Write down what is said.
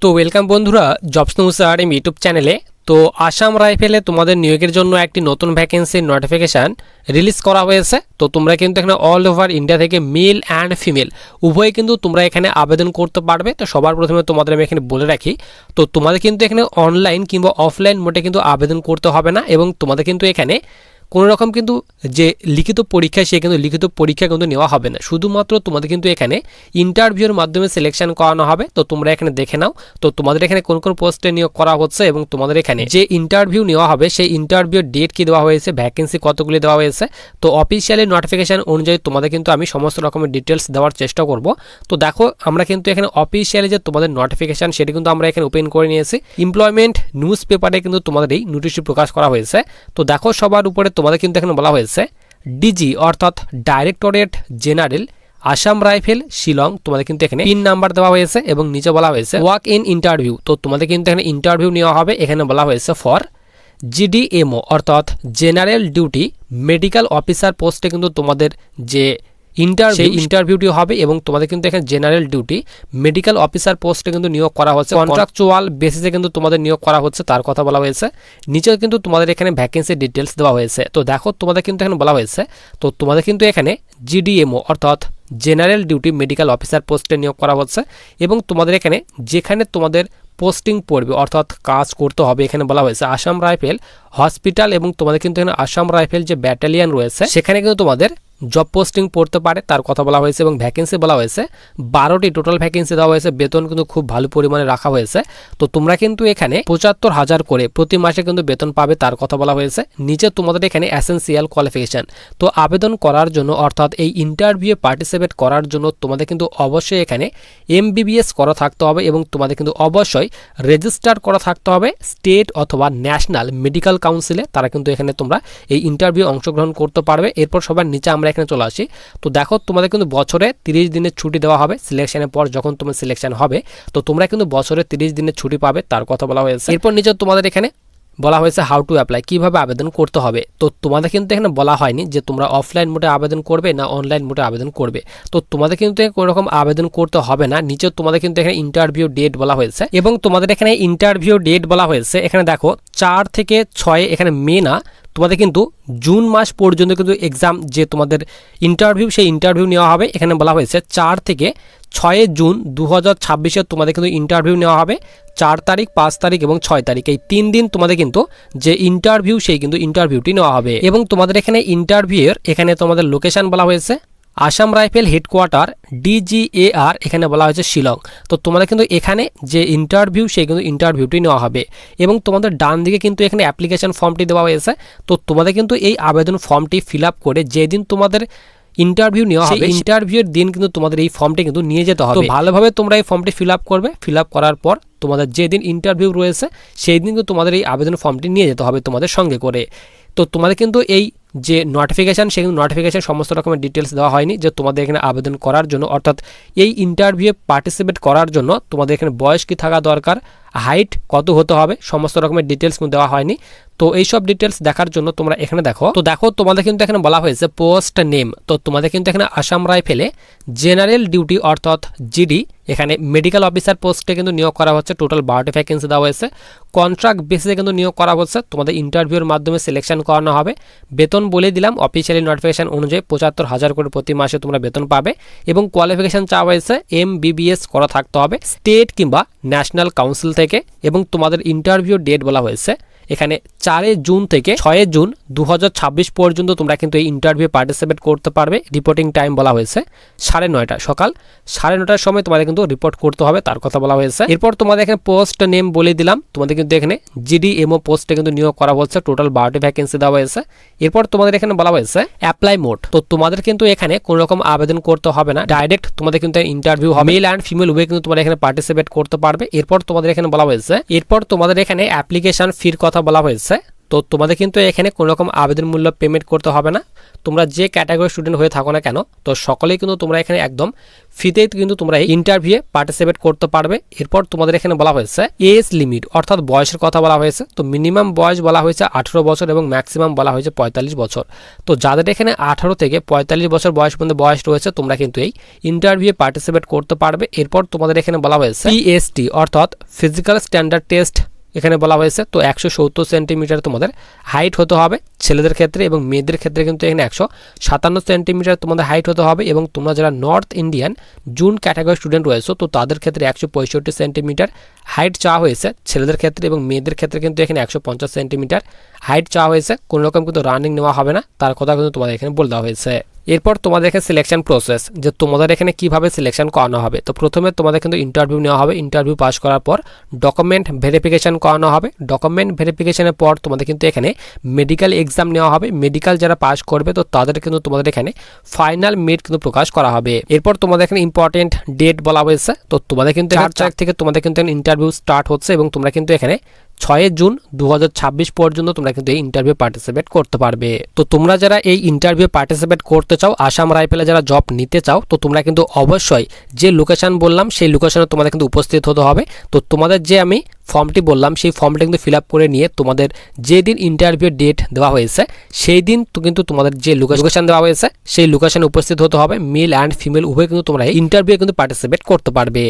তো ওয়েলকাম বন্ধুরা, jobs news আর YouTube চ্যানেলে। তো আসাম রাইফেলে তোমাদের নিয়োগের জন্য একটি নতুন ভ্যাকেন্সির নোটিফিকেশান রিলিজ করা হয়েছে। তো তোমরা কিন্তু এখানে অল ওভার ইন্ডিয়া থেকে মেল অ্যান্ড ফিমেল উভয়ে কিন্তু তোমরা এখানে আবেদন করতে পারবে। তো সবার প্রথমে তোমাদের আমি এখানে বলে রাখি, তো তোমাদের কিন্তু এখানে অনলাইন কিংবা অফলাইন মোডে কিন্তু আবেদন করতে হবে না, এবং তোমাদের কিন্তু এখানে কোনো রকম কিন্তু যে লিখিত পরীক্ষা সে কিন্তু লিখিত পরীক্ষা কিন্তু নেওয়া হবে না। শুধুমাত্র তোমাদের কিন্তু এখানে ইন্টারভিউর মাধ্যমে সিলেকশন করানো হবে। তো তোমরা এখানে দেখে নাও, তো তোমাদের এখানে কোন কোন পোস্টে নিয়োগ করা হচ্ছে এবং তোমাদের এখানে যে ইন্টারভিউ নেওয়া হবে সেই ইন্টারভিউর ডেট কি দেওয়া হয়েছে, ভ্যাকেন্সি কতগুলি দেওয়া হয়েছে। তো অফিসিয়ালি নোটিফিকেশন অনুযায়ী তোমাদের কিন্তু আমি সমস্ত রকমের ডিটেলস দেওয়ার চেষ্টা করব। তো দেখো, আমরা কিন্তু এখানে অফিসিয়ালি যে তোমাদের নোটিফিকেশন সেটি কিন্তু আমরা এখানে ওপেন করে নিয়েছি। এমপ্লয়মেন্ট নিউজ পেপারে কিন্তু তোমাদের এই নোটিশটি প্রকাশ করা হয়েছে। তো দেখো, সবার উপরে তোমাদের কিন্তু এখানে বলা হয়েছে ডিজি অর্থাৎ directorate general Assam rifle Shillong. তোমাদের কিন্তু এখানে পিন নাম্বার দেওয়া হয়েছে এবং নিচে বলা হয়েছে ওয়াক ইন ইন্টারভিউ। তো তোমাদের কিন্তু এখানে ইন্টারভিউ নেওয়া হবে। এখানে বলা হয়েছে ফর জিডিএমও অর্থাৎ জেনারেল ডিউটি মেডিকেল অফিসার পোস্টে কিন্তু তোমাদের যে ইন্টারভিউটি হবে, এবং তোমাদের কিন্তু এখানে জেনারেল ডিউটি মেডিকেল অফিসার পোস্টে কিন্তু নিয়োগ করা হচ্ছে। কন্ট্রাকচুয়াল বেসিসে কিন্তু তোমাদের নিয়োগ করা হচ্ছে, তার কথা বলা হয়েছে। নিচে কিন্তু তোমাদের এখানে ভ্যাকেন্সি ডিটেলস দেওয়া হয়েছে। তো দেখো, তোমাদের কিন্তু এখানে বলা হয়েছে, তো তোমাদের কিন্তু এখানে জিডিএমও অর্থাৎ জেনারেল ডিউটি মেডিকেল অফিসার পোস্টে নিয়োগ করা হচ্ছে, এবং তোমাদের এখানে যেখানে তোমাদের পোস্টিং পড়বে অর্থাৎ কাজ করতে হবে, এখানে বলা হয়েছে আসাম রাইফেল হসপিটাল, এবং তোমাদের কিন্তু এখানে আসাম রাইফেল যে ব্যাটালিয়ান রয়েছে সেখানে কিন্তু তোমাদের জব পোস্টিং পড়তে পারে, তার কথা বলা হয়েছে। এবং ভ্যাকেন্সি বলা হয়েছে 12টি টোটাল ভ্যাকেন্সি দেওয়া হয়েছে। বেতন কিন্তু খুব ভালো পরিমাণে রাখা হয়েছে। তো তোমরা কিন্তু এখানে 75,000 করে প্রতি মাসে কিন্তু বেতন পাবে, তার কথা বলা হয়েছে। নিচে তোমাদের এখানে এসেনশিয়াল কোয়ালিফিকেশন। তো আবেদন করার জন্য অর্থাৎ এই ইন্টারভিউয়ে পার্টিসিপেট করার জন্য তোমাদের কিন্তু অবশ্যই এখানে MBBS করা থাকতে হবে, এবং তোমাদের কিন্তু অবশ্যই রেজিস্টার করা থাকতে হবে স্টেট অথবা ন্যাশনাল মেডিকেল কাউন্সিলে। তারা কিন্তু এখানে তোমরা এই ইন্টারভিউ অংশগ্রহণ করতে পারবে। এরপর সবার নিচে আমরা এখানে চলে আসি। তো দেখো, তোমাদের কিন্তু বছরে 30 দিনের ছুটি দেওয়া হবে সিলেকশনের পর। যখন তোমার সিলেকশন হবে তো তোমরা কিন্তু বছরে 30 দিনের ছুটি পাবে, তার কথা বলা হয়েছে। এরপর নিচে তোমাদের এখানে বলা হয়েছে হাউ টু অ্যাপ্লাই, কিভাবে আবেদন করতে হবে। তো তোমাদের কিন্তু এখানে বলা হয়নি যে তোমরা অফলাইন মোডে আবেদন করবে না অনলাইন মোডে আবেদন করবে। তো তোমাদের কিন্তু কোনো রকম আবেদন করতে হবে না। নিচে তোমাদের কিন্তু এখানে ইন্টারভিউ ডেট বলা হয়েছে, এবং তোমাদের এখানে ইন্টারভিউ ডেট বলা হয়েছে। এখানে দেখো 4 থেকে 6 এখানে মে না, তোমাদের কিন্তু জুন মাস পর্যন্ত কিন্তু এক্সাম যে তোমাদের ইন্টারভিউ সেই ইন্টারভিউ নেওয়া হবে। এখানে বলা হয়েছে 4 থেকে 6 জুন 2026 তোমাদের কিন্তু ইন্টারভিউ নেওয়া হবে। 4 তারিখ, 5 তারিখ এবং 6 তারিখ এই 3 দিন তোমাদের কিন্তু যে ইন্টারভিউ সেই কিন্তু ইন্টারভিউটি নেওয়া হবে। এবং তোমাদের এখানে ইন্টারভিউয়ের এখানে তোমাদের লোকেশন বলা হয়েছে আসাম রাইফেল হেডকোয়ার্টার DGAR, এখানে বলা হয়েছে শিলং। তো তোমাদের কিন্তু এখানে যে ইন্টারভিউ সেই কিন্তু ইন্টারভিউটি নেওয়া হবে, এবং তোমাদের ডান দিকে কিন্তু এখানে অ্যাপ্লিকেশন ফর্মটি দেওয়া হয়েছে। তো তোমাদের কিন্তু এই আবেদন ফর্মটি ফিল আপ করে যেদিন তোমাদের ইন্টারভিউ নেওয়া হবে ইন্টারভিউর দিন কিন্তু তোমাদের এই ফর্মটি কিন্তু নিয়ে যেতে হবে। তো ভালোভাবে তোমরা এই ফর্মটি ফিল আপ করবে। ফিল আপ করার পর তোমাদের যেদিন ইন্টারভিউ রয়েছে সেই দিন কিন্তু তোমাদের এই আবেদন ফর্মটি নিয়ে যেতে হবে তোমাদের সঙ্গে করে। তো তোমাদের কিন্তু এই যে নোটিফিকেশান সেই নোটিফিকেশান সমস্ত রকমের ডিটেলস দেওয়া হয়নি যে তোমাদের এখানে আবেদন করার জন্য অর্থাৎ এই ইন্টারভিউয়ে পার্টিসিপেট করার জন্য তোমাদের এখানে বয়স কি থাকা দরকার, হাইট কত হতে হবে, সমস্ত রকমের ডিটেলস কিন্তু দেওয়া হয়নি। তো এইসব ডিটেলস দেখার জন্য তোমরা এখানে দেখো। তো দেখো, তোমাদের কিন্তু এখানে বলা হয়েছে পোস্ট নেম। তো তোমাদের কিন্তু এখানে আসাম রাইফেলে জেনারেল ডিউটি অর্থাৎ জিডি এখানে মেডিকেল অফিসার পোস্টে কিন্তু নিয়োগ করা হচ্ছে। টোটাল 12টি ভ্যাকেন্সি দেওয়া হয়েছে। কন্ট্রাক্ট বেসিসে কিন্তু নিয়োগ করা হচ্ছে। তোমাদের ইন্টারভিউর মাধ্যমে সিলেকশন করানো হবে। বেতন বলে দিলাম, অফিসিয়ালি নোটিফিকেশন অনুযায়ী 75,000 করে প্রতি মাসে তোমরা বেতন পাবে, এবং কোয়ালিফিকেশন চাওয়া হয়েছে MBBS করা থাকতে হবে স্টেট কিংবা ন্যাশনাল কাউন্সিল থেকে। এবং তোমাদের ইন্টারভিউ ডেট বলা হয়েছে এখানে 4 জুন থেকে 6 জুন 2026 পর্যন্ত তোমরা কিন্তু এই ইন্টারভিউ পার্টিসিপেট করতে পারবে। রিপোর্টিং টাইম বলা হয়েছে 9:30 সকাল 9:30 সময় তোমাদের কিন্তু রিপোর্ট করতে হবে, তার কথা বলা হয়েছে। এরপর তোমাদের এখানে পোস্ট নেম বলে দিলাম। তোমাদের কিন্তু এখানে GDMO পোস্টে কিন্তু নিয়োগ করা হচ্ছে। টোটাল 12টি ভ্যাকেন্সি দেওয়া হয়েছে। এরপর তোমাদের এখানে বলা হয়েছে অ্যাপ্লাই মোড। তো তোমাদের কিন্তু এখানে কোনো রকম আবেদন করতে হবে না, ডাইরেক্ট তোমাদের কিন্তু ইন্টারভিউ হবে। মেল অ্যান্ড ফিমেল উভয় কিন্তু তোমরা এখানে পার্টিসিপেট করতে পারবে। এরপর তোমাদের এখানে বলা হয়েছে অ্যাপ্লিকেশন ফির কথা বলা হয়েছে তো তোমাদের কিন্তু এখানে কোনো রকম আবেদন মূল্য পেমেন্ট করতে হবে না। তোমরা যে ক্যাটাগরি স্টুডেন্ট হয়ে থাকো না কেন, তো সকলেই কিন্তু তোমরা এখানে একদম ফ্রিতেই কিন্তু তোমরা এই ইন্টারভিউয়ে পার্টিসিপেট করতে পারবে। এরপর তোমাদের এখানে বলা হয়েছে এজ লিমিট অর্থাৎ বয়সের কথা বলা হয়েছে। তো মিনিমাম বয়স বলা হয়েছে 18 বছর এবং ম্যাক্সিমাম বলা হয়েছে 45 বছর। তো যাদের এখানে 18 থেকে 45 বছর বয়স পর্যন্ত বয়স রয়েছে তোমরা কিন্তু এই ইন্টারভিউয়ে পার্টিসিপেট করতে পারবে। এরপর তোমাদের এখানে বলা হয়েছে পিএসটি অর্থাৎ ফিজিক্যাল স্ট্যান্ডার্ড টেস্ট এখানে বলা হয়েছে। তো 170 সেন্টিমিটার তোমাদের হাইট হতে হবে ছেলেদের ক্ষেত্রে, এবং মেয়েদের ক্ষেত্রে কিন্তু এখানে 157 সেন্টিমিটার তোমাদের হাইট হতে হবে। এবং তোমরা যারা north Indian June category student রয়েছে তো তাদের ক্ষেত্রে 165 সেন্টিমিটার হাইট চাওয়া হয়েছে ছেলেদের ক্ষেত্রে, এবং মেয়েদের ক্ষেত্রে কিন্তু এখানে 150 সেন্টিমিটার হাইট চাওয়া হয়েছে। কোনো রকম কিন্তু রানিং নেওয়া হবে না, তার কথা কিন্তু তোমাদের এখানে বলে দেওয়া হয়েছে। এরপর তোমাদের এখানে সিলেকশন প্রসেস, যে তোমাদের এখানে কিভাবে সিলেকশন করানো হবে। তো প্রথমে তোমাদের কিন্তু ইন্টারভিউ নেওয়া হবে, ইন্টারভিউ পাস করার পর ডকুমেন্ট ভেরিফিকেশন করানো হবে। ডকুমেন্ট ভেরিফিকেশনের পর তোমাদের কিন্তু এখানে মেডিকেল এক্সাম নেওয়া হবে। মেডিকেল যারা পাস করবে তো তাদের কিন্তু তোমাদের এখানে ফাইনাল মেরিট কিন্তু প্রকাশ করা হবে। এরপর তোমাদের এখানে ইম্পর্টেন্ট ডেট বলা হয়েছে। তো তোমাদের কিন্তু 4 তারিখ থেকে তোমাদের কিন্তু ইন্টারভিউ স্টার্ট হচ্ছে, এবং তোমরা কিন্তু এখানে 6 জুন 2026 পর্যন্ত তোমরা কিন্তু এই ইন্টারভিউ পার্টিসিপেট করতে পারবে। তো তোমরা যারা এই ইন্টারভিউ পার্টিসিপেট করতে চাও, আসাম রাইফেলে যারা জব নিতে চাও, তো তোমরা কিন্তু অবশ্যই যে লোকেশন বললাম সেই লোকেশনে তোমাদের কিন্তু উপস্থিত হতে হবে। তো তোমাদের যে আমি ফর্মটি বললাম সেই ফর্মটি কিন্তু ফিল আপ করে নিয়ে তোমাদের যেদিন ইন্টারভিউ ডেট দেওয়া হয়েছে সেই দিন তো কিন্তু তোমাদের যে লোকেশন দেওয়া হয়েছে সেই লোকেশনে উপস্থিত হতে হবে। মেল অ্যান্ড ফিমেল উভয় কিন্তু তোমরা ইন্টারভিউ কিন্তু পার্টিসিপেট করতে পারবে।